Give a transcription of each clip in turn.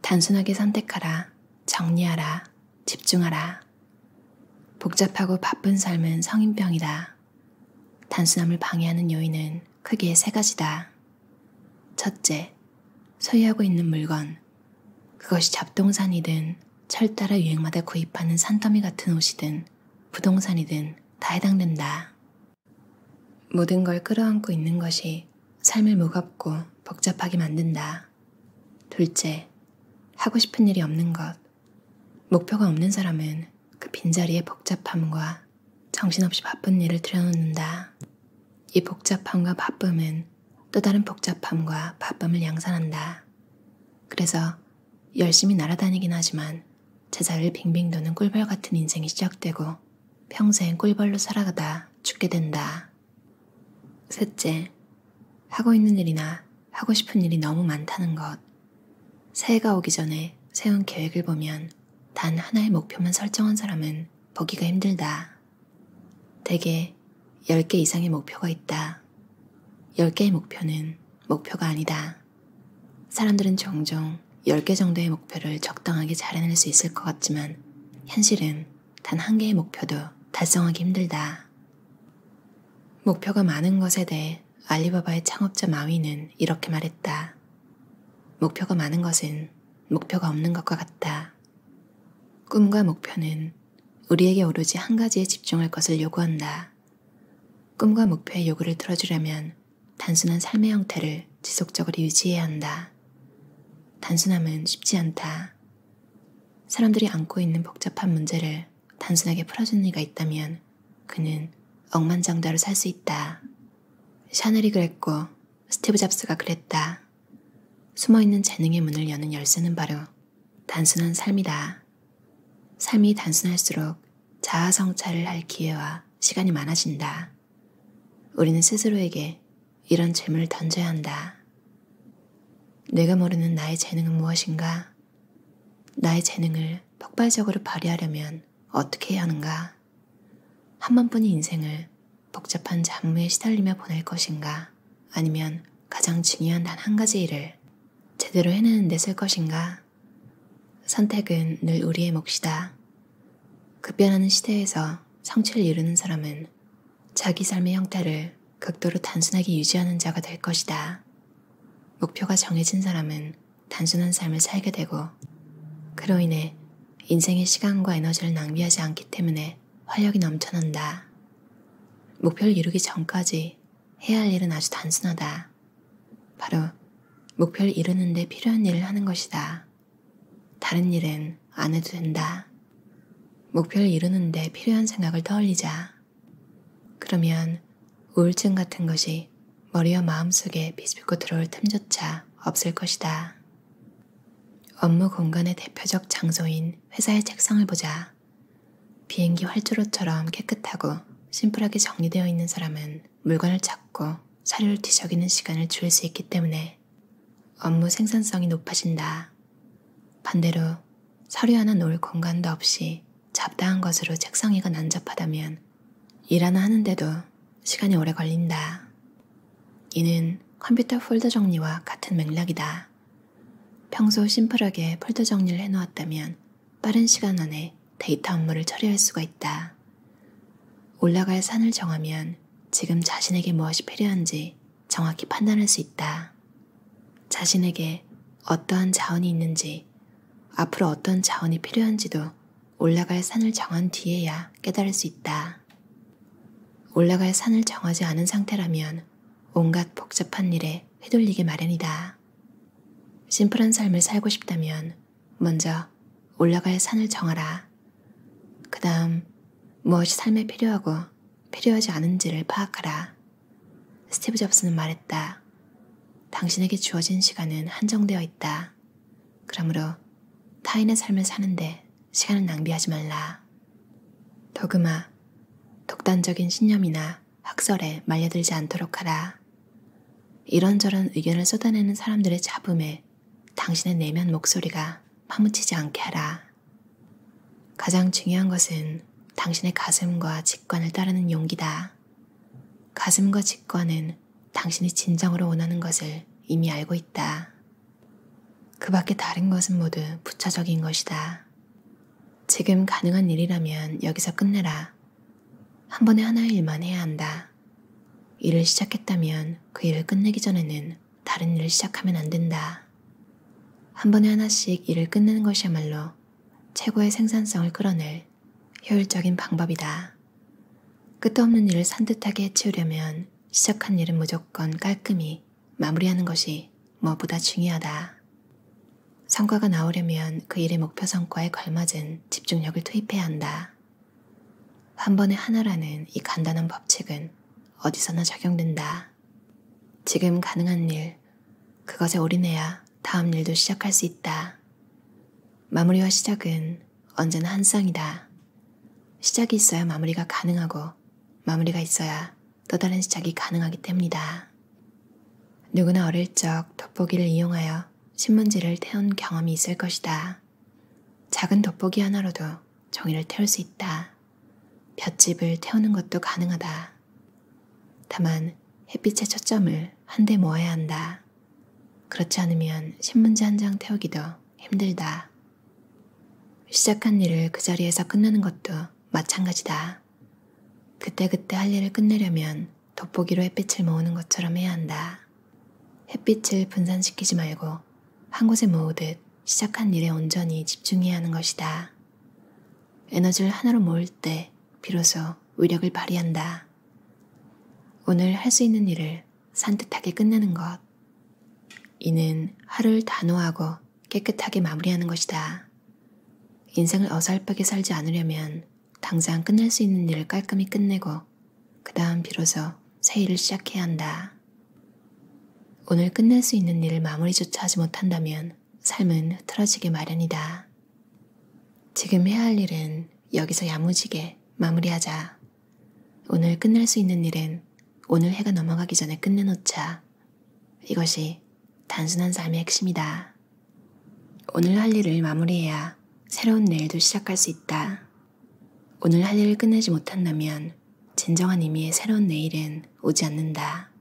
단순하게 선택하라, 정리하라, 집중하라. 복잡하고 바쁜 삶은 성인병이다. 단순함을 방해하는 요인은 크게 세 가지다. 첫째, 소유하고 있는 물건. 그것이 잡동산이든 철 따라 유행마다 구입하는 산더미 같은 옷이든 부동산이든 다 해당된다. 모든 걸 끌어안고 있는 것이 삶을 무겁고 복잡하게 만든다. 둘째, 하고 싶은 일이 없는 것. 목표가 없는 사람은 그 빈자리에 복잡함과 정신없이 바쁜 일을 들여놓는다. 이 복잡함과 바쁨은 또 다른 복잡함과 바쁨을 양산한다. 그래서 열심히 날아다니긴 하지만 제자리를 빙빙 도는 꿀벌 같은 인생이 시작되고 평생 꿀벌로 살아가다 죽게 된다. 셋째, 하고 있는 일이나 하고 싶은 일이 너무 많다는 것. 새해가 오기 전에 세운 계획을 보면 단 하나의 목표만 설정한 사람은 보기가 힘들다. 대개 10개 이상의 목표가 있다. 10개의 목표는 목표가 아니다. 사람들은 종종 10개 정도의 목표를 적당하게 잘 해낼 수 있을 것 같지만 현실은 단 1개의 목표도 달성하기 힘들다. 목표가 많은 것에 대해 알리바바의 창업자 마위는 이렇게 말했다. 목표가 많은 것은 목표가 없는 것과 같다. 꿈과 목표는 우리에게 오로지 한 가지에 집중할 것을 요구한다. 꿈과 목표의 요구를 들어주려면 단순한 삶의 형태를 지속적으로 유지해야 한다. 단순함은 쉽지 않다. 사람들이 안고 있는 복잡한 문제를 단순하게 풀어주는 이가 있다면 그는 억만장자로 살 수 있다. 샤넬이 그랬고 스티브 잡스가 그랬다. 숨어있는 재능의 문을 여는 열쇠는 바로 단순한 삶이다. 삶이 단순할수록 자아 성찰을 할 기회와 시간이 많아진다. 우리는 스스로에게 이런 질문을 던져야 한다. 내가 모르는 나의 재능은 무엇인가? 나의 재능을 폭발적으로 발휘하려면 어떻게 해야 하는가? 한 번뿐인 인생을 복잡한 잡무에 시달리며 보낼 것인가? 아니면 가장 중요한 단 한 가지 일을 제대로 해내는 데 쓸 것인가? 선택은 늘 우리의 몫이다. 급변하는 시대에서 성취를 이루는 사람은 자기 삶의 형태를 극도로 단순하게 유지하는 자가 될 것이다. 목표가 정해진 사람은 단순한 삶을 살게 되고 그로 인해 인생의 시간과 에너지를 낭비하지 않기 때문에 활력이 넘쳐난다. 목표를 이루기 전까지 해야 할 일은 아주 단순하다. 바로 목표를 이루는 데 필요한 일을 하는 것이다. 다른 일은 안 해도 된다. 목표를 이루는 데 필요한 생각을 떠올리자. 그러면 우울증 같은 것이 머리와 마음속에 비집고 들어올 틈조차 없을 것이다. 업무 공간의 대표적 장소인 회사의 책상을 보자. 비행기 활주로처럼 깨끗하고 심플하게 정리되어 있는 사람은 물건을 찾고 사료를 뒤적이는 시간을 줄일 수 있기 때문에 업무 생산성이 높아진다. 반대로 서류 하나 놓을 공간도 없이 잡다한 것으로 책상 위가 난잡하다면 일 하나 하는데도 시간이 오래 걸린다. 이는 컴퓨터 폴더 정리와 같은 맥락이다. 평소 심플하게 폴더 정리를 해놓았다면 빠른 시간 안에 데이터 업무를 처리할 수가 있다. 올라갈 산을 정하면 지금 자신에게 무엇이 필요한지 정확히 판단할 수 있다. 자신에게 어떠한 자원이 있는지, 앞으로 어떤 자원이 필요한지도 올라갈 산을 정한 뒤에야 깨달을 수 있다. 올라갈 산을 정하지 않은 상태라면 온갖 복잡한 일에 휘둘리게 마련이다. 심플한 삶을 살고 싶다면 먼저 올라갈 산을 정하라. 그 다음 무엇이 삶에 필요하고 필요하지 않은지를 파악하라. 스티브 잡스는 말했다. 당신에게 주어진 시간은 한정되어 있다. 그러므로 타인의 삶을 사는데 시간을 낭비하지 말라. 도그마, 독단적인 신념이나 학설에 말려들지 않도록 하라. 이런저런 의견을 쏟아내는 사람들의 잡음에 당신의 내면 목소리가 파묻히지 않게 하라. 가장 중요한 것은 당신의 가슴과 직관을 따르는 용기다. 가슴과 직관은 당신이 진정으로 원하는 것을 이미 알고 있다. 그 밖에 다른 것은 모두 부차적인 것이다. 지금 가능한 일이라면 여기서 끝내라. 한 번에 하나의 일만 해야 한다. 일을 시작했다면 그 일을 끝내기 전에는 다른 일을 시작하면 안 된다. 한 번에 하나씩 일을 끝내는 것이야말로 최고의 생산성을 끌어낼 효율적인 방법이다. 끝도 없는 일을 산뜻하게 해치우려면 시작한 일은 무조건 깔끔히 마무리하는 것이 무엇보다 중요하다. 성과가 나오려면 그 일의 목표 성과에 걸맞은 집중력을 투입해야 한다. 한 번에 하나라는 이 간단한 법칙은 어디서나 적용된다. 지금 가능한 일, 그것에 올인해야 다음 일도 시작할 수 있다. 마무리와 시작은 언제나 한 쌍이다. 시작이 있어야 마무리가 가능하고 마무리가 있어야 또 다른 시작이 가능하기 때문이다. 누구나 어릴 적 돋보기를 이용하여 신문지를 태운 경험이 있을 것이다. 작은 돋보기 하나로도 종이를 태울 수 있다. 볏짚을 태우는 것도 가능하다. 다만 햇빛의 초점을 한데 모아야 한다. 그렇지 않으면 신문지 한 장 태우기도 힘들다. 시작한 일을 그 자리에서 끝내는 것도 마찬가지다. 그때그때 할 일을 끝내려면 돋보기로 햇빛을 모으는 것처럼 해야 한다. 햇빛을 분산시키지 말고 한 곳에 모으듯 시작한 일에 온전히 집중해야 하는 것이다. 에너지를 하나로 모을 때 비로소 위력을 발휘한다. 오늘 할 수 있는 일을 산뜻하게 끝내는 것. 이는 하루를 단호하고 깨끗하게 마무리하는 것이다. 인생을 어설프게 살지 않으려면 당장 끝낼 수 있는 일을 깔끔히 끝내고 그 다음 비로소 새 일을 시작해야 한다. 오늘 끝낼 수 있는 일을 마무리조차 하지 못한다면 삶은 흐트러지게 마련이다. 지금 해야 할 일은 여기서 야무지게 마무리하자. 오늘 끝낼 수 있는 일은 오늘 해가 넘어가기 전에 끝내놓자. 이것이 단순한 삶의 핵심이다. 오늘 할 일을 마무리해야 새로운 내일도 시작할 수 있다. 오늘 할 일을 끝내지 못한다면 진정한 의미의 새로운 내일은 오지 않는다.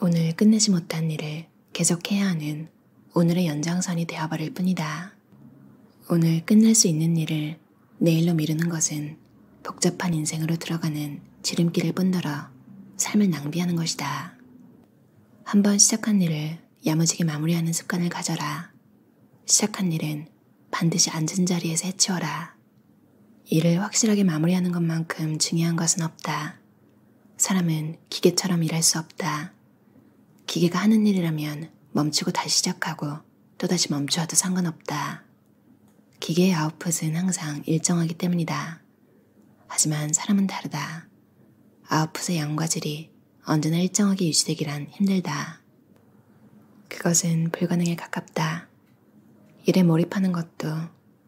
오늘 끝내지 못한 일을 계속해야 하는 오늘의 연장선이 되어버릴 뿐이다. 오늘 끝낼 수 있는 일을 내일로 미루는 것은 복잡한 인생으로 들어가는 지름길을 뿐더러 삶을 낭비하는 것이다. 한번 시작한 일을 야무지게 마무리하는 습관을 가져라. 시작한 일은 반드시 앉은 자리에서 해치워라. 일을 확실하게 마무리하는 것만큼 중요한 것은 없다. 사람은 기계처럼 일할 수 없다. 기계가 하는 일이라면 멈추고 다시 시작하고 또다시 멈추어도 상관없다. 기계의 아웃풋은 항상 일정하기 때문이다. 하지만 사람은 다르다. 아웃풋의 양과 질이 언제나 일정하게 유지되기란 힘들다. 그것은 불가능에 가깝다. 일에 몰입하는 것도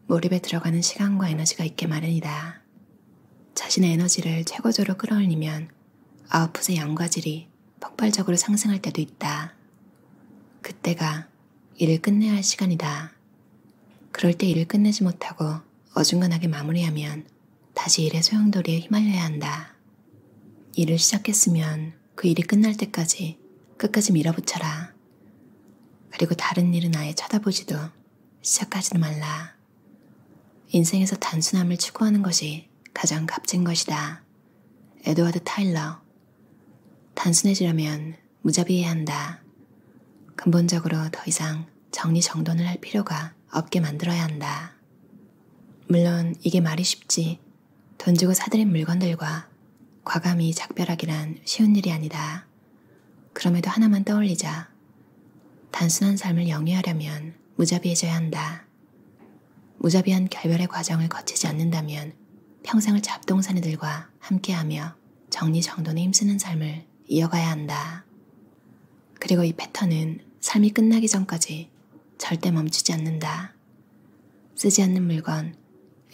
몰입에 들어가는 시간과 에너지가 있게 마련이다. 자신의 에너지를 최고조로 끌어올리면 아웃풋의 양과 질이 폭발적으로 상승할 때도 있다. 그때가 일을 끝내야 할 시간이다. 그럴 때 일을 끝내지 못하고 어중간하게 마무리하면 다시 일의 소용돌이에 휘말려야 한다. 일을 시작했으면 그 일이 끝날 때까지 끝까지 밀어붙여라. 그리고 다른 일은 아예 쳐다보지도 시작하지도 말라. 인생에서 단순함을 추구하는 것이 가장 값진 것이다. 에드워드 타일러. 단순해지려면 무자비해야 한다. 근본적으로 더 이상 정리정돈을 할 필요가 없게 만들어야 한다. 물론 이게 말이 쉽지. 돈 주고 사들인 물건들과 과감히 작별하기란 쉬운 일이 아니다. 그럼에도 하나만 떠올리자. 단순한 삶을 영위하려면 무자비해져야 한다. 무자비한 결별의 과정을 거치지 않는다면 평생을 잡동사니들과 함께하며 정리정돈에 힘쓰는 삶을 이어가야 한다. 그리고 이 패턴은 삶이 끝나기 전까지 절대 멈추지 않는다. 쓰지 않는 물건,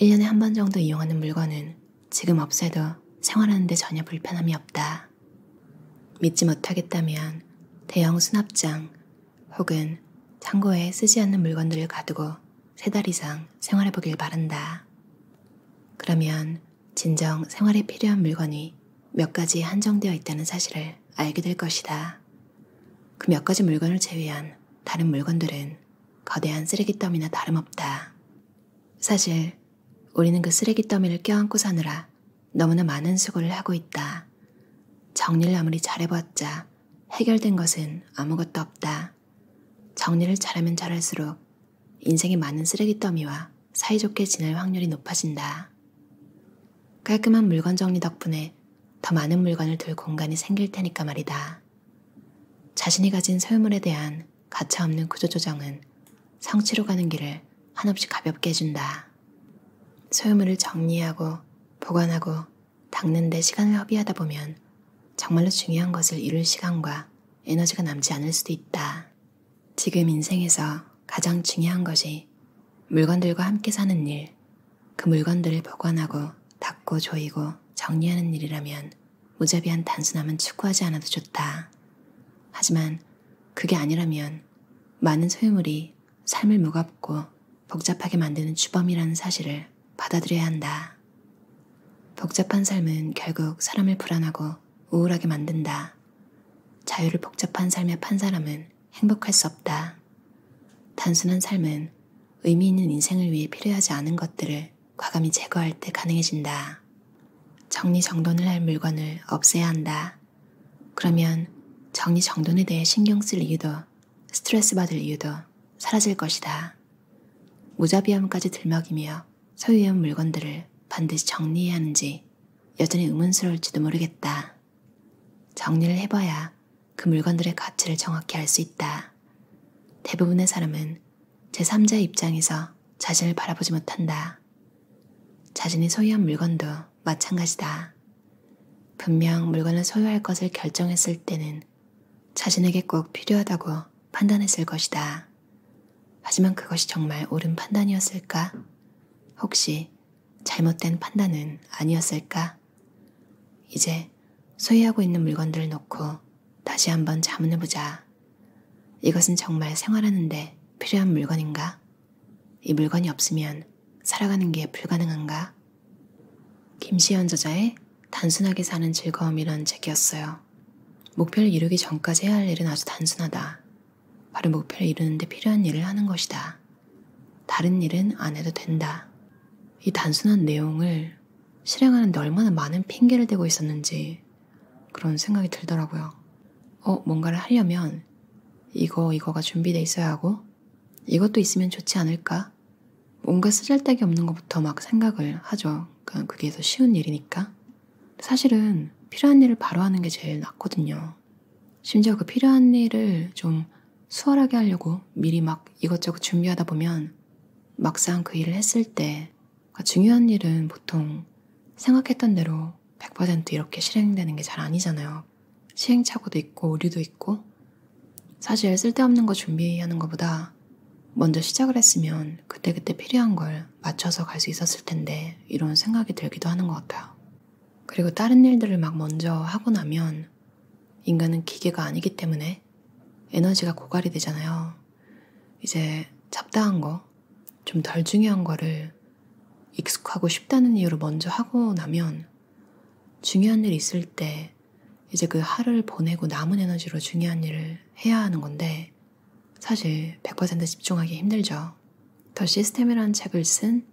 1년에 한 번 정도 이용하는 물건은 지금 없애도 생활하는 데 전혀 불편함이 없다. 믿지 못하겠다면 대형 수납장 혹은 창고에 쓰지 않는 물건들을 가두고 3달 이상 생활해보길 바란다. 그러면 진정 생활에 필요한 물건이 몇 가지에 한정되어 있다는 사실을 알게 될 것이다. 그 몇 가지 물건을 제외한 다른 물건들은 거대한 쓰레기 더미나 다름없다. 사실 우리는 그 쓰레기 더미를 껴안고 사느라 너무나 많은 수고를 하고 있다. 정리를 아무리 잘해봤자 해결된 것은 아무것도 없다. 정리를 잘하면 잘할수록 인생의 많은 쓰레기 더미와 사이좋게 지낼 확률이 높아진다. 깔끔한 물건 정리 덕분에 더 많은 물건을 둘 공간이 생길 테니까 말이다. 자신이 가진 소유물에 대한 가차없는 구조조정은 성취로 가는 길을 한없이 가볍게 해준다. 소유물을 정리하고 보관하고 닦는 데 시간을 허비하다 보면 정말로 중요한 것을 이룰 시간과 에너지가 남지 않을 수도 있다. 지금 인생에서 가장 중요한 것이 물건들과 함께 사는 일, 그 물건들을 보관하고 닦고 조이고 정리하는 일이라면 무자비한 단순함은 추구하지 않아도 좋다. 하지만 그게 아니라면 많은 소유물이 삶을 무겁고 복잡하게 만드는 주범이라는 사실을 받아들여야 한다. 복잡한 삶은 결국 사람을 불안하고 우울하게 만든다. 자유를 복잡한 삶에 판 사람은 행복할 수 없다. 단순한 삶은 의미 있는 인생을 위해 필요하지 않은 것들을 과감히 제거할 때 가능해진다. 정리정돈을 할 물건을 없애야 한다. 그러면 정리정돈에 대해 신경 쓸 이유도 스트레스 받을 이유도 사라질 것이다. 무자비함까지 들먹이며 소유한 물건들을 반드시 정리해야 하는지 여전히 의문스러울지도 모르겠다. 정리를 해봐야 그 물건들의 가치를 정확히 알 수 있다. 대부분의 사람은 제3자의 입장에서 자신을 바라보지 못한다. 자신이 소유한 물건도 마찬가지다. 분명 물건을 소유할 것을 결정했을 때는 자신에게 꼭 필요하다고 판단했을 것이다. 하지만 그것이 정말 옳은 판단이었을까? 혹시 잘못된 판단은 아니었을까? 이제 소유하고 있는 물건들을 놓고 다시 한번 자문해보자. 이것은 정말 생활하는데 필요한 물건인가? 이 물건이 없으면 살아가는 게 불가능한가? 김시현 저자의 단순하게 사는 즐거움이란 책이었어요. 목표를 이루기 전까지 해야 할 일은 아주 단순하다. 바로 목표를 이루는데 필요한 일을 하는 것이다. 다른 일은 안 해도 된다. 이 단순한 내용을 실행하는데 얼마나 많은 핑계를 대고 있었는지 그런 생각이 들더라고요. 뭔가를 하려면 이거가 준비돼 있어야 하고 이것도 있으면 좋지 않을까? 뭔가 쓰잘데기 없는 것부터 막 생각을 하죠. 그게 더 쉬운 일이니까. 사실은 필요한 일을 바로 하는 게 제일 낫거든요. 심지어 그 필요한 일을 좀 수월하게 하려고 미리 막 이것저것 준비하다 보면 막상 그 일을 했을 때 중요한 일은 보통 생각했던 대로 100% 이렇게 실행되는 게 잘 아니잖아요. 시행착오도 있고 오류도 있고 사실 쓸데없는 거 준비하는 것보다 먼저 시작을 했으면 그때그때 필요한 걸 맞춰서 갈 수 있었을 텐데 이런 생각이 들기도 하는 것 같아요. 그리고 다른 일들을 막 먼저 하고 나면 인간은 기계가 아니기 때문에 에너지가 고갈이 되잖아요. 이제 잡다한 거, 좀 덜 중요한 거를 익숙하고 쉽다는 이유로 먼저 하고 나면 중요한 일 있을 때 이제 그 하루를 보내고 남은 에너지로 중요한 일을 해야 하는 건데 사실 100% 집중하기 힘들죠. 더 시스템이라는 책을 쓴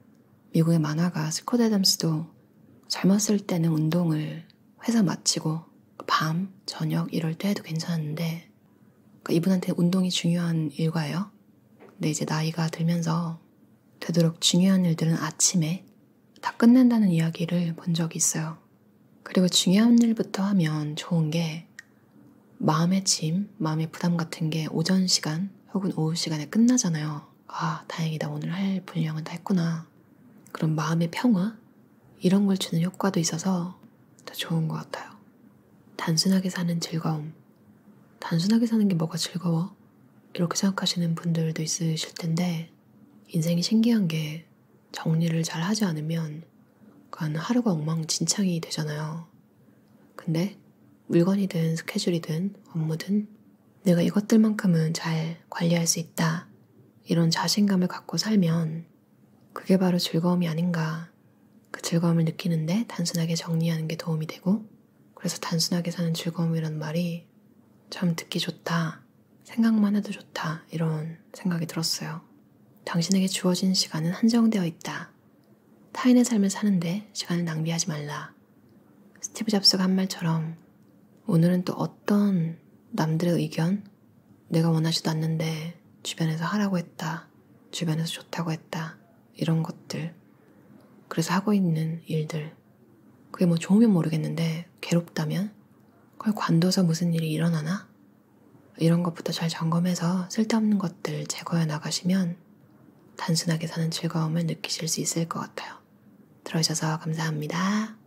미국의 만화가 스콧 애덤스도 젊었을 때는 운동을 회사 마치고 밤, 저녁 이럴 때 해도 괜찮았는데 이분한테 운동이 중요한 일과예요. 근데 이제 나이가 들면서 되도록 중요한 일들은 아침에 다 끝낸다는 이야기를 본 적이 있어요. 그리고 중요한 일부터 하면 좋은 게 마음의 짐, 마음의 부담 같은 게 오전 시간 혹은 오후 시간에 끝나잖아요. 다행이다. 오늘 할 분량은 다 했구나. 그런 마음의 평화? 이런 걸 주는 효과도 있어서 더 좋은 것 같아요. 단순하게 사는 즐거움. 단순하게 사는 게 뭐가 즐거워? 이렇게 생각하시는 분들도 있으실 텐데 인생이 신기한 게 정리를 잘 하지 않으면 하루가 엉망진창이 되잖아요. 근데 물건이든 스케줄이든 업무든 내가 이것들만큼은 잘 관리할 수 있다. 이런 자신감을 갖고 살면 그게 바로 즐거움이 아닌가. 그 즐거움을 느끼는데 단순하게 정리하는 게 도움이 되고 그래서 단순하게 사는 즐거움이란 말이 참 듣기 좋다 생각만 해도 좋다. 이런 생각이 들었어요. 당신에게 주어진 시간은 한정되어 있다. 타인의 삶을 사는데 시간을 낭비하지 말라. 스티브 잡스가 한 말처럼 오늘은 또 어떤 남들의 의견, 내가 원하지도 않는데 주변에서 하라고 했다, 주변에서 좋다고 했다, 이런 것들, 그래서 하고 있는 일들, 그게 뭐 좋으면 모르겠는데 괴롭다면 그걸 관둬서 무슨 일이 일어나나? 이런 것부터 잘 점검해서 쓸데없는 것들 제거해 나가시면 단순하게 사는 즐거움을 느끼실 수 있을 것 같아요. 들어주셔서 감사합니다.